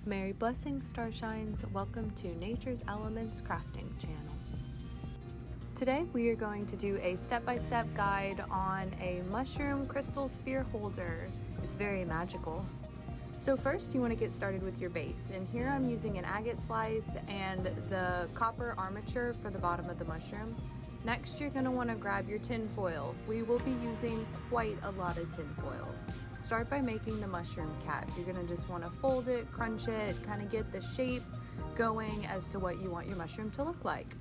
Merry blessings, starshines. Welcome to Nature's Elements Crafting channel. Today we are going to do a step-by-step guide on a mushroom crystal sphere holder. It's very magical. So first you want to get started with your base, and here I'm using an agate slice and the copper armature for the bottom of the mushroom. Next you're going to want to grab your tin foil. We will be using quite a lot of tin foil. Start by making the mushroom cap. You're going to just want to fold it, crunch it, kind of get the shape going as to what you want your mushroom to look like.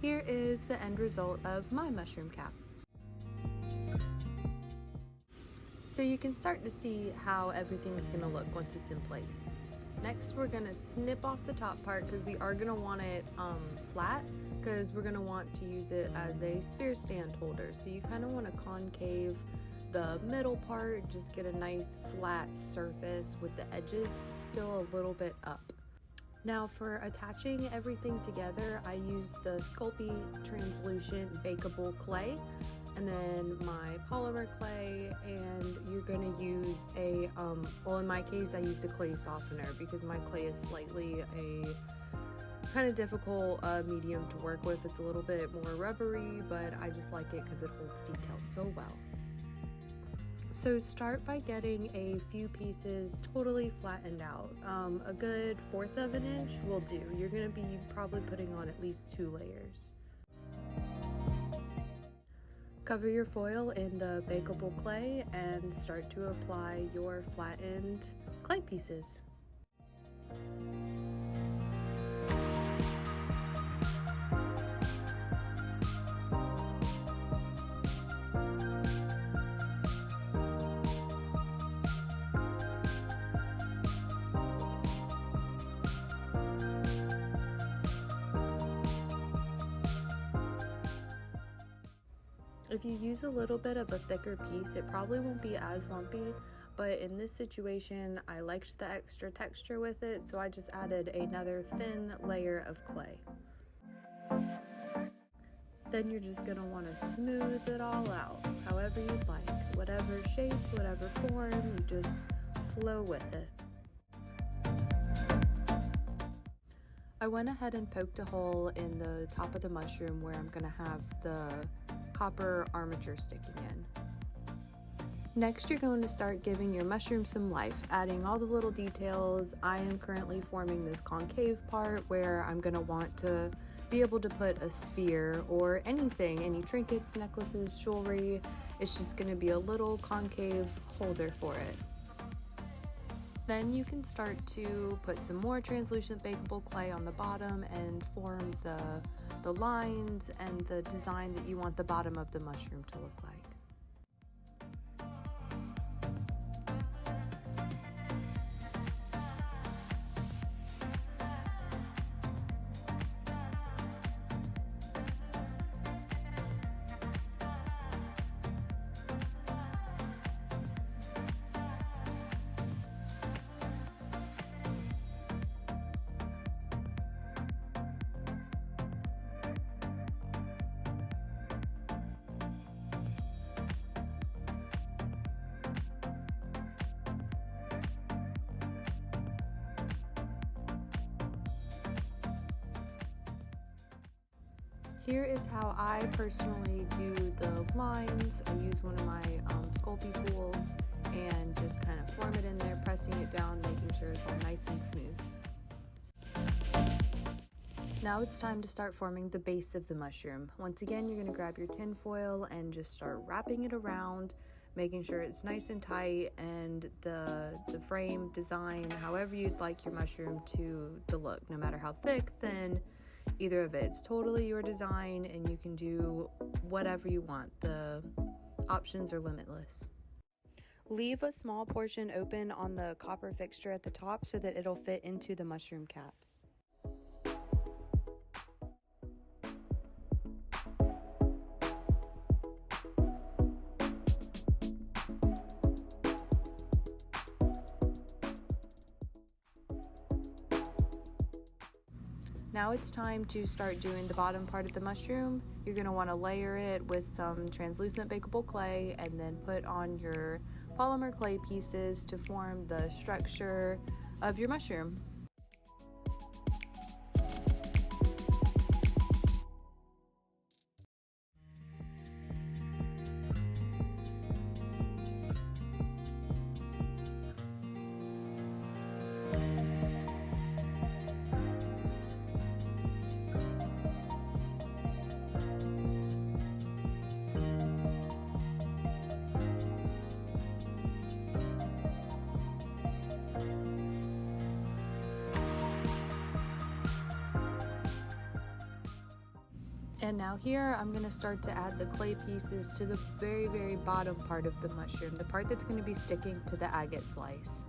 Here is the end result of my mushroom cap. So you can start to see how everything's gonna look once it's in place. Next, we're gonna snip off the top part because we are gonna want it flat, because we're gonna want to use it as a sphere stand holder. So you kind of want to concave the middle part, just get a nice flat surface with the edges still a little bit up. Now for attaching everything together, I use the Sculpey translucent bakeable clay, and then my polymer clay, and you're gonna use a, well in my case I used a clay softener because my clay is slightly a kind of difficult medium to work with. It's a little bit more rubbery, but I just like it because it holds details so well. So start by getting a few pieces totally flattened out. A good 1/4 of an inch will do. You're gonna be probably putting on at least 2 layers. Cover your foil in the bakeable clay and start to apply your flattened clay pieces. If you use a little bit of a thicker piece, it probably won't be as lumpy, but in this situation, I liked the extra texture with it, so I just added another thin layer of clay. Then you're just gonna wanna smooth it all out, however you'd like. Whatever shape, whatever form, you just flow with it. I went ahead and poked a hole in the top of the mushroom where I'm gonna have the copper armature sticking in. Next, you're going to start giving your mushroom some life, adding all the little details. I am currently forming this concave part where I'm going to want to be able to put a sphere or anything, any trinkets, necklaces, jewelry. It's just going to be a little concave holder for it. Then you can start to put some more translucent bakeable clay on the bottom and form the lines and the design that you want the bottom of the mushroom to look like. Here is how I personally do the lines. I use one of my Sculpey tools and just kind of form it in there, pressing it down, making sure it's all nice and smooth. Now it's time to start forming the base of the mushroom. Once again, you're going to grab your tin foil and just start wrapping it around, making sure it's nice and tight, and the frame design, however you'd like your mushroom to look, no matter how thick, thin, either of it. It's totally your design and you can do whatever you want. The options are limitless. Leave a small portion open on the copper fixture at the top so that it'll fit into the mushroom cap. Now it's time to start doing the bottom part of the mushroom. You're going to want to layer it with some translucent bakeable clay and then put on your polymer clay pieces to form the structure of your mushroom. And now here I'm going to start to add the clay pieces to the very bottom part of the mushroom, the part that's going to be sticking to the agate slice.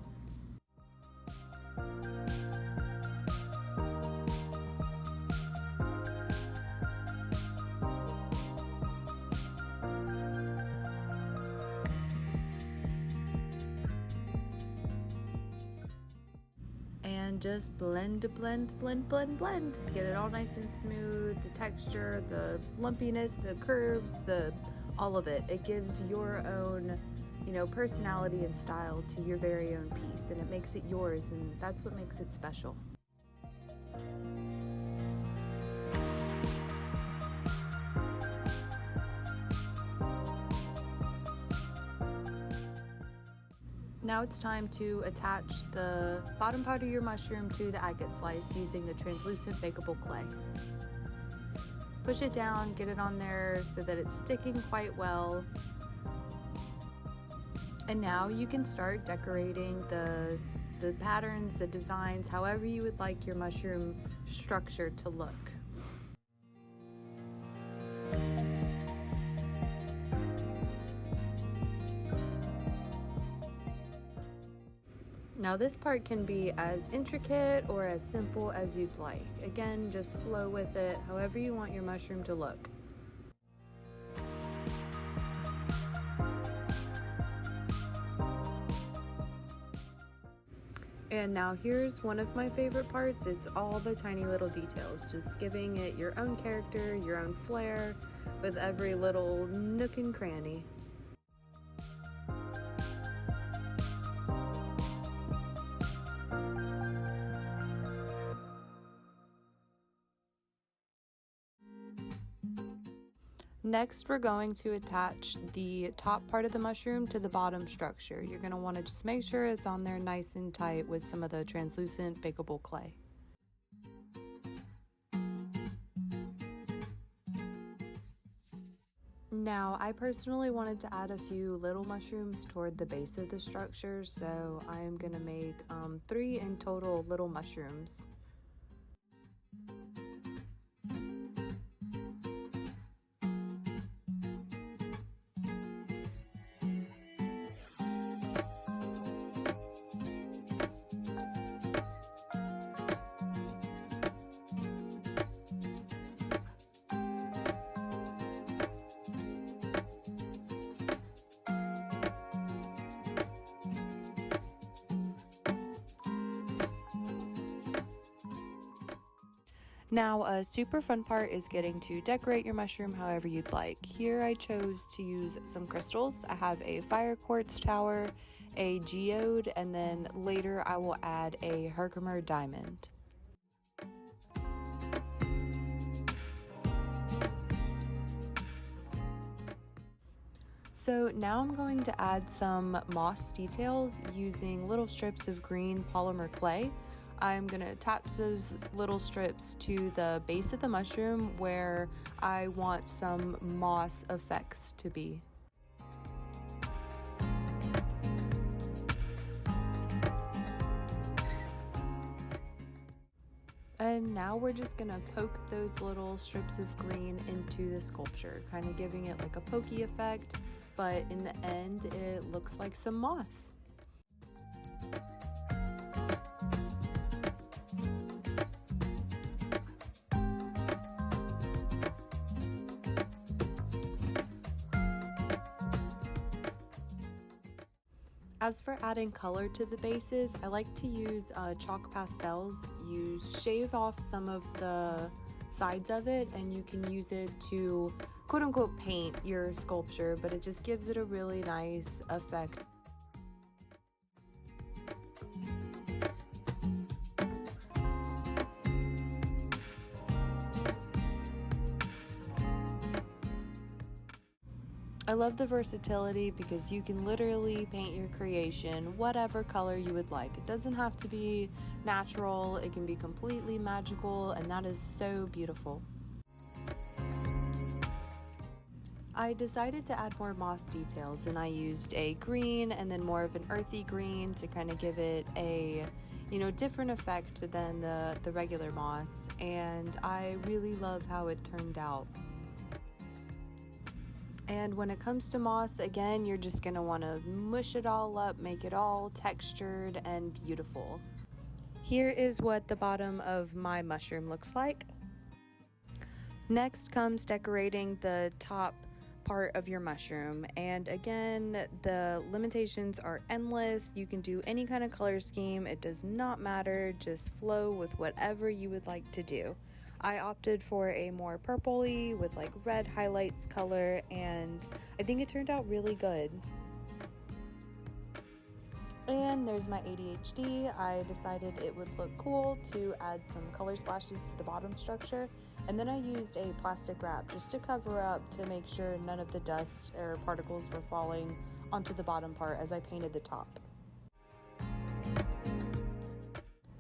And just blend. Get it all nice and smooth, the texture, the lumpiness, the curves, all of it. It gives your own, personality and style to your very own piece, and it makes it yours, and that's what makes it special. Now it's time to attach the bottom part of your mushroom to the agate slice using the translucent bakeable clay. Push it down, get it on there so that it's sticking quite well. And now you can start decorating the patterns, the designs, however you would like your mushroom structure to look. Now this part can be as intricate or as simple as you'd like. Again, just flow with it, however you want your mushroom to look. And now here's one of my favorite parts. It's all the tiny little details, just giving it your own character, your own flair, with every little nook and cranny. Next, we're going to attach the top part of the mushroom to the bottom structure. You're going to want to just make sure it's on there nice and tight with some of the translucent bakeable clay. Now, I personally wanted to add a few little mushrooms toward the base of the structure, so I am going to make 3 in total little mushrooms. Now, a super fun part is getting to decorate your mushroom however you'd like. Here I chose to use some crystals. I have a fire quartz tower, a geode, and then later I will add a Herkimer diamond. So now I'm going to add some moss details using little strips of green polymer clay. I'm going to attach those little strips to the base of the mushroom where I want some moss effects to be. And now we're just going to poke those little strips of green into the sculpture, kind of giving it like a pokey effect, but in the end it looks like some moss. As for adding color to the bases, I like to use chalk pastels. You shave off some of the sides of it and you can use it to quote-unquote paint your sculpture, but it just gives it a really nice effect. I love the versatility because you can literally paint your creation whatever color you would like. It doesn't have to be natural, it can be completely magical, and that is so beautiful. I decided to add more moss details, and I used a green and then more of an earthy green to kind of give it a different effect than the regular moss, and I really love how it turned out. And when it comes to moss, again, you're just going to want to mush it all up, make it all textured and beautiful. Here is what the bottom of my mushroom looks like. Next comes decorating the top part of your mushroom, and again, the limitations are endless. You can do any kind of color scheme, it does not matter, just flow with whatever you would like to do. I opted for a more purpley with like red highlights color, and I think it turned out really good. And there's my ADHD. I decided it would look cool to add some color splashes to the bottom structure, and then I used a plastic wrap just to cover up to make sure none of the dust or particles were falling onto the bottom part as I painted the top.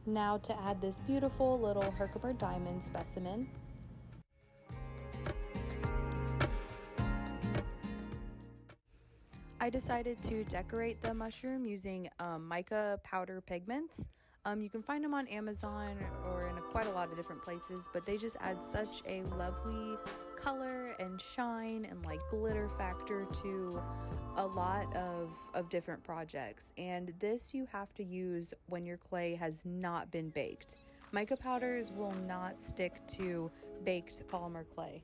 Now to add this beautiful little Herkimer diamond specimen. I decided to decorate the mushroom using mica powder pigments. You can find them on Amazon or in quite a lot of different places, but they just add such a lovely color and shine and like glitter factor to a lot of different projects. And this you have to use when your clay has not been baked. Mica powders will not stick to baked polymer clay.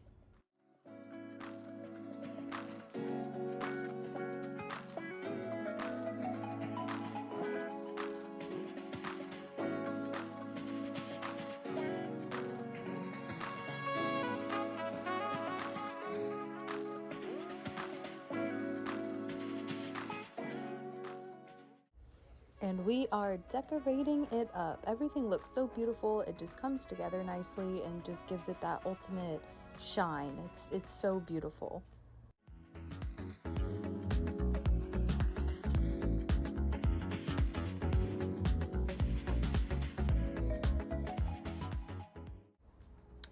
And we are decorating it up. Everything looks so beautiful. It just comes together nicely and just gives it that ultimate shine. It's so beautiful.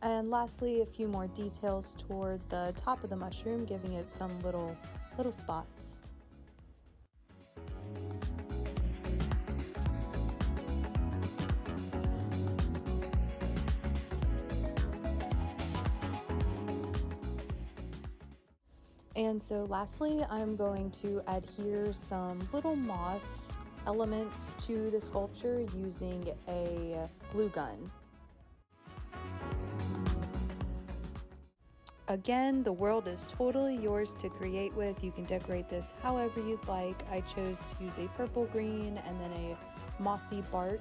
And lastly, a few more details toward the top of the mushroom, giving it some little spots. And so lastly, I'm going to adhere some little moss elements to the sculpture using a glue gun. Again, the world is totally yours to create with. You can decorate this however you'd like. I chose to use a purple green and then a mossy bark.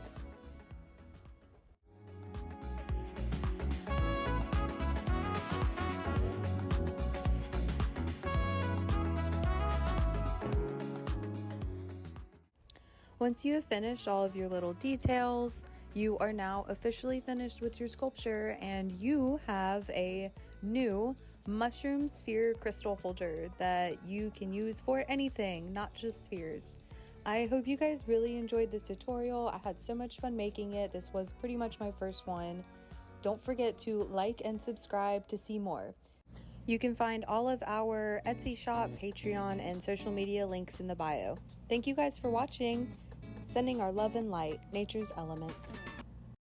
Once you have finished all of your little details, you are now officially finished with your sculpture, and you have a new mushroom sphere crystal holder that you can use for anything, not just spheres. I hope you guys really enjoyed this tutorial. I had so much fun making it. This was pretty much my first one. Don't forget to like and subscribe to see more. You can find all of our Etsy shop, Patreon, and social media links in the bio. Thank you guys for watching. Sending our love and light, nature's elements.